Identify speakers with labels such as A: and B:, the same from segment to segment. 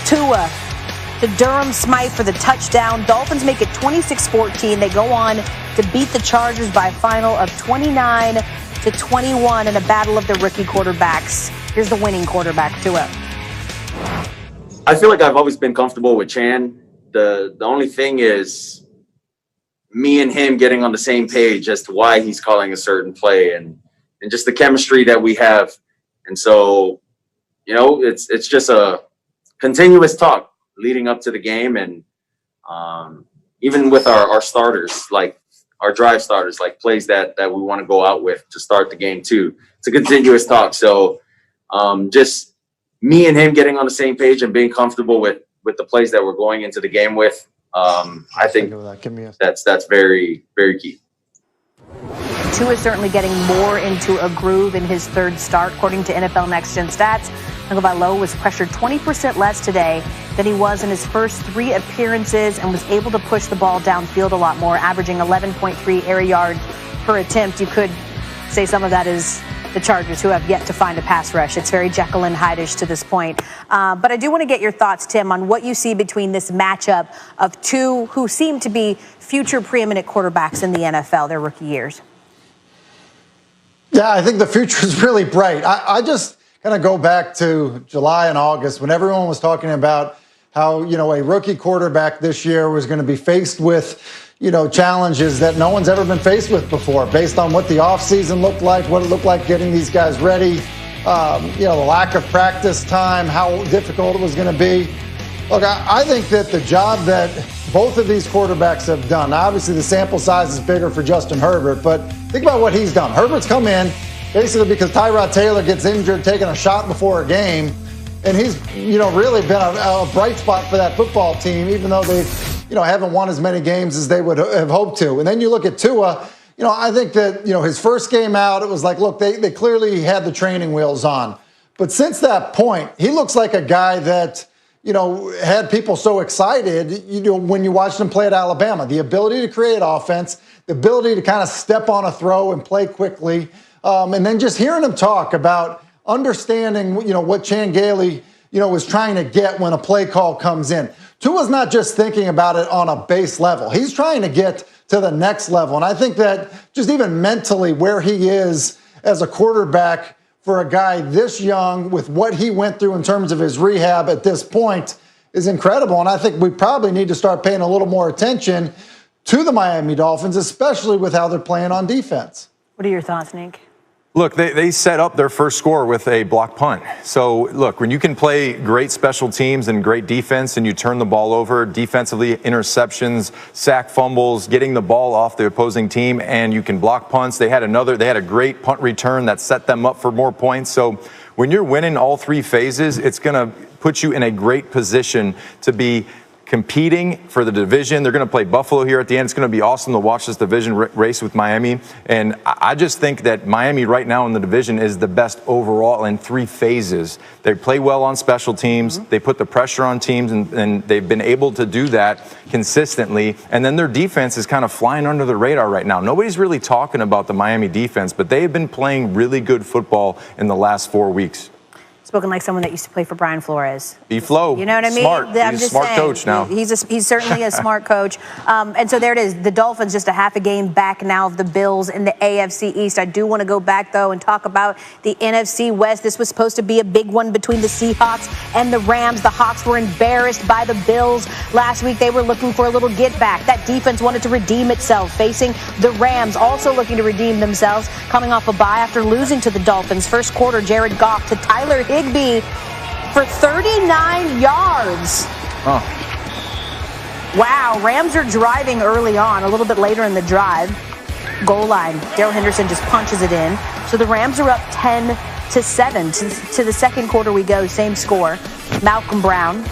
A: Tua to Durham Smythe for the touchdown. Dolphins make it 26-14. They go on to beat the Chargers by a final of 29-21 in a battle of the rookie quarterbacks. Here's the winning quarterback, Tua.
B: I feel like I've always been comfortable with Chan. The only thing is me and him getting on the same page as to why he's calling a certain play and just the chemistry that we have. And so, it's just a continuous talk leading up to the game. And even with our starters, like our drive starters, like plays that we want to go out with to start the game too. It's a continuous talk. So just me and him getting on the same page and being comfortable with the plays that we're going into the game with, I think that's very, very key.
A: Tua is certainly getting more into a groove in his third start. According to NFL Next Gen Stats, Tagovailoa was pressured 20% less today than he was in his first 3 appearances and was able to push the ball downfield a lot more, averaging 11.3 air yards per attempt. You could say some of that is the Chargers, who have yet to find a pass rush. It's very Jekyll and Hyde-ish to this point. But I do want to get your thoughts, Tim, on what you see between this matchup of two who seem to be future preeminent quarterbacks in the NFL, their rookie years.
C: Yeah, I think the future is really bright. I just kind of go back to July and August when everyone was talking about how, a rookie quarterback this year was going to be faced with, challenges that no one's ever been faced with before based on what the offseason looked like, what it looked like getting these guys ready, the lack of practice time, how difficult it was going to be. Look, I think that the job that both of these quarterbacks have done, obviously the sample size is bigger for Justin Herbert, but think about what he's done. Herbert's come in basically because Tyrod Taylor gets injured, taking a shot before a game, and he's, really been a bright spot for that football team, even though they, haven't won as many games as they would have hoped to. And then you look at Tua, I think that, his first game out, it was like, look, they clearly had the training wheels on. But since that point, he looks like a guy that, had people so excited, when you watched him play at Alabama. The ability to create offense, the ability to kind of step on a throw and play quickly, and then just hearing him talk about understanding, what Chan Gailey, was trying to get when a play call comes in. Tua's not just thinking about it on a base level. He's trying to get to the next level. And I think that just even mentally where he is as a quarterback for a guy this young with what he went through in terms of his rehab at this point is incredible. And I think we probably need to start paying a little more attention to the Miami Dolphins, especially with how they're playing on defense.
A: What are your thoughts, Nick?
D: Look, they set up their first score with a block punt. So, look, when you can play great special teams and great defense and you turn the ball over defensively, interceptions, sack fumbles, getting the ball off the opposing team, and you can block punts. They had a great punt return that set them up for more points. So when you're winning all 3 phases, it's going to put you in a great position to be competing for the division. They're going to play Buffalo here at the end. It's going to be awesome to watch this division race with Miami. And I just think that Miami right now in the division is the best overall in 3 phases. They play well on special teams. They put the pressure on teams, and they've been able to do that consistently. And then their defense is kind of flying under the radar right now. Nobody's really talking about the Miami defense, but they've been playing really good football in the last 4 weeks.
A: Spoken like someone that used to play for Brian Flores.
D: B-Flow.
A: You know what I mean?
D: Smart.
A: I'm
D: He's a smart coach now.
A: He's certainly a smart coach. And so there it is. The Dolphins just a half a game back now of the Bills in the AFC East. I do want to go back, though, and talk about the NFC West. This was supposed to be a big one between the Seahawks and the Rams. The Hawks were embarrassed by the Bills last week. They were looking for a little get back. That defense wanted to redeem itself, facing the Rams, also looking to redeem themselves, coming off a bye after losing to the Dolphins. First quarter, Jared Goff to Tyler Higbee for 39 yards.
D: Oh.
A: Wow, Rams are driving early on. A little bit later in the drive, goal line, Darrell Henderson just punches it in. So the Rams are up 10-7. To the second quarter we go, same score. Malcolm Brown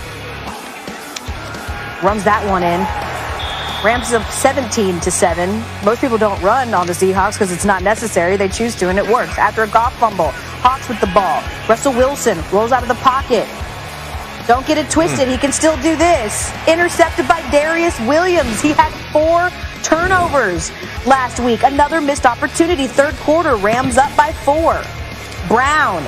A: runs that one in. Rams up 17-7. Most people don't run on the Seahawks because it's not necessary. They choose to, and it works. After a Goff fumble, Hawks with the ball. Russell Wilson rolls out of the pocket. Don't get it twisted. He can still do this. Intercepted by Darius Williams. He had 4 turnovers last week. Another missed opportunity. Third quarter, Rams up by 4. Brown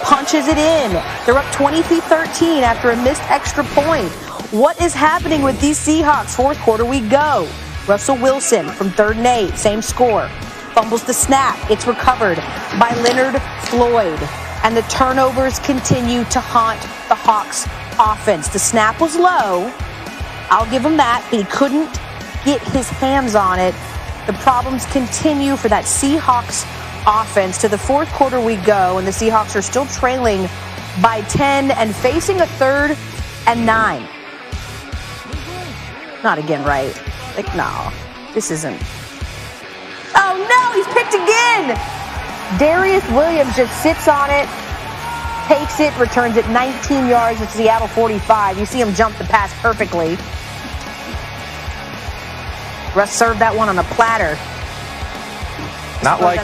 A: punches it in. They're up 23-13 after a missed extra point. What is happening with these Seahawks? Fourth quarter we go. Russell Wilson from 3rd and 8, same score. Fumbles the snap. It's recovered by Leonard Floyd. And the turnovers continue to haunt the Hawks offense. The snap was low. I'll give him that, but he couldn't get his hands on it. The problems continue for that Seahawks offense. To the fourth quarter we go, and the Seahawks are still trailing by 10 and facing a 3rd and 9. Not again, right? Like, no, this isn't. Oh, no, he's picked again. Darius Williams just sits on it, takes it, returns it 19 yards to Seattle 45. You see him jump the pass perfectly. Russ served that one on a platter.
D: Not like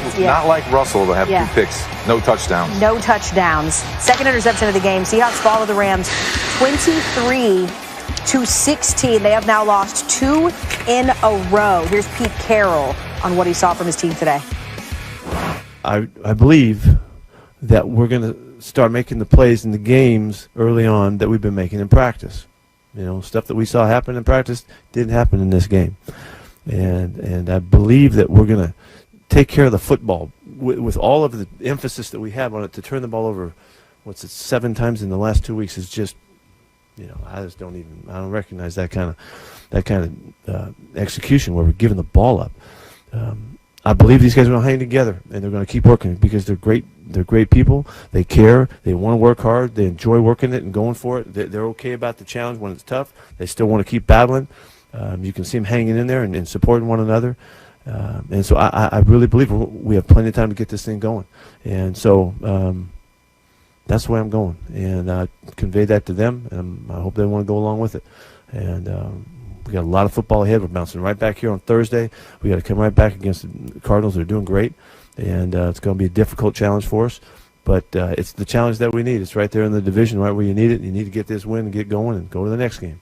D: Russell to have 2 picks, no touchdowns.
A: No touchdowns. Second interception of the game. Seahawks follow the Rams 23-16. They have now lost 2 in a row. Here's Pete Carroll on what he saw from his team today.
E: I believe that we're going to start making the plays in the games early on that we've been making in practice. You know, stuff that we saw happen in practice didn't happen in this game. And I believe that we're going to take care of the football with all of the emphasis that we have on it. To turn the ball over, 7 times in the last 2 weeks is just, you know, I don't recognize that kind of execution where we're giving the ball up. I believe these guys are going to hang together, and they're going to keep working because they're great. They're great people. They care. They want to work hard. They enjoy working it and going for it. They're okay about the challenge when it's tough. They still want to keep battling. You can see them hanging in there and supporting one another. And so I really believe we have plenty of time to get this thing going. And so that's the way I'm going. And I convey that to them, and I hope they want to go along with it. And we got a lot of football ahead. We're bouncing right back here on Thursday. We got to come right back against the Cardinals. They're doing great, and it's going to be a difficult challenge for us. But it's the challenge that we need. It's right there in the division, right where you need it. You need to get this win and get going and go to the next game.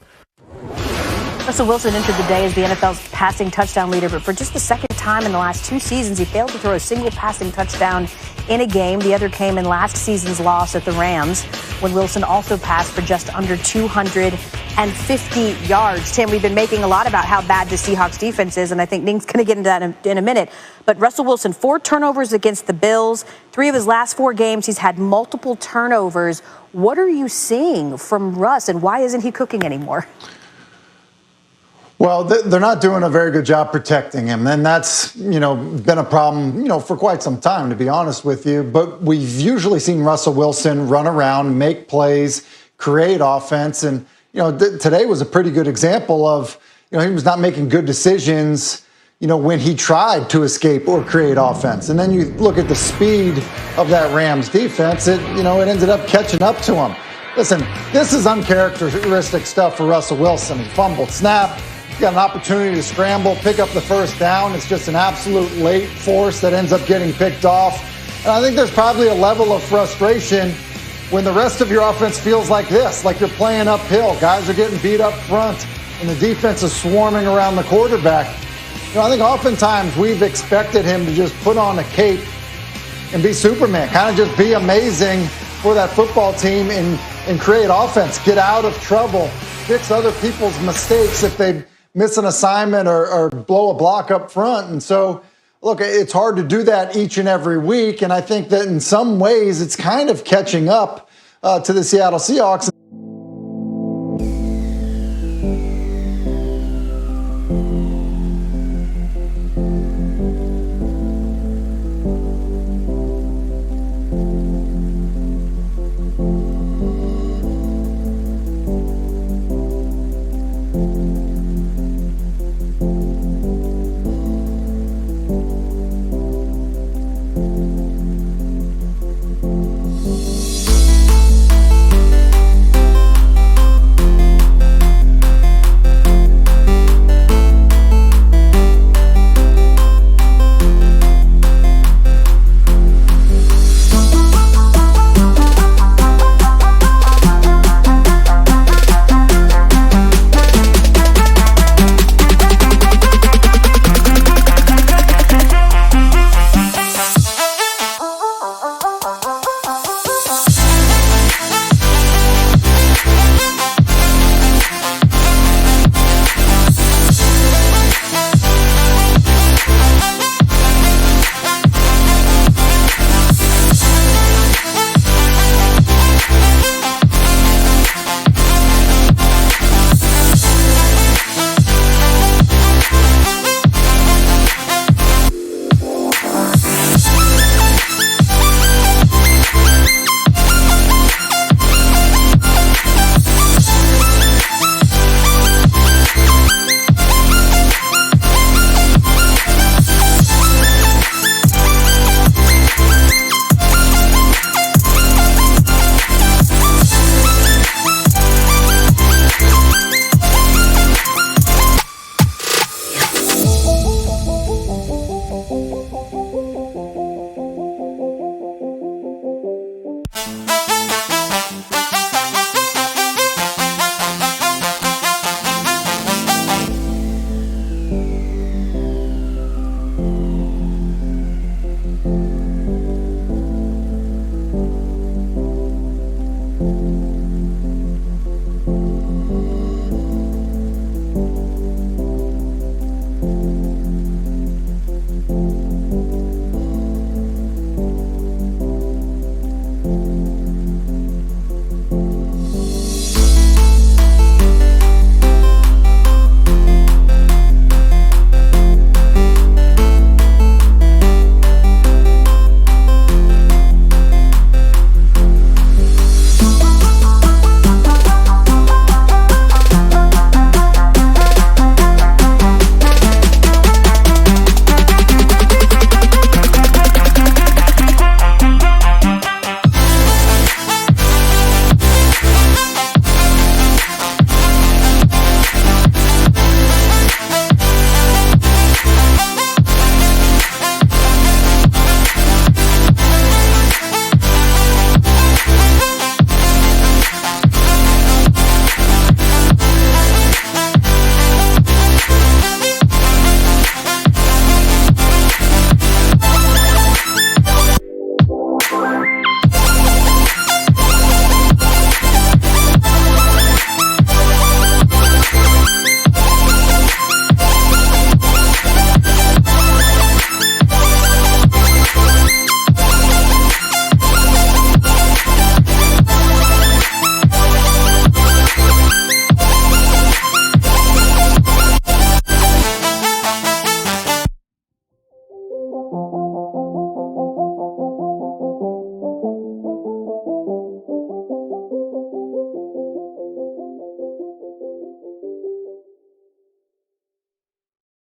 A: Russell Wilson entered the day as the NFL's passing touchdown leader, but for just the second time in the last 2 seasons, he failed to throw a single passing touchdown in a game. The other came in last season's loss at the Rams, when Wilson also passed for just under 250 yards. Tim, we've been making a lot about how bad the Seahawks defense is, and I think Ning's going to get into that in a minute. But Russell Wilson, 4 turnovers against the Bills. 3 of his last 4 games, he's had multiple turnovers. What are you seeing from Russ, and why isn't he cooking anymore?
C: Well, they're not doing a very good job protecting him, and that's, been a problem, for quite some time, to be honest with you. But we've usually seen Russell Wilson run around, make plays, create offense, and, today was a pretty good example of, he was not making good decisions, when he tried to escape or create offense. And then you look at the speed of that Rams defense, it ended up catching up to him. Listen, this is uncharacteristic stuff for Russell Wilson. He fumbled snap. Got an opportunity to scramble, pick up the first down. It's just an absolute late force that ends up getting picked off. And I think there's probably a level of frustration when the rest of your offense feels like this, like you're playing uphill. Guys are getting beat up front, and the defense is swarming around the quarterback. I think oftentimes we've expected him to just put on a cape and be Superman, kind of just be amazing for that football team and create offense, get out of trouble, fix other people's mistakes if they miss an assignment or blow a block up front. And so, look, it's hard to do that each and every week. And I think that in some ways it's kind of catching up to the Seattle Seahawks.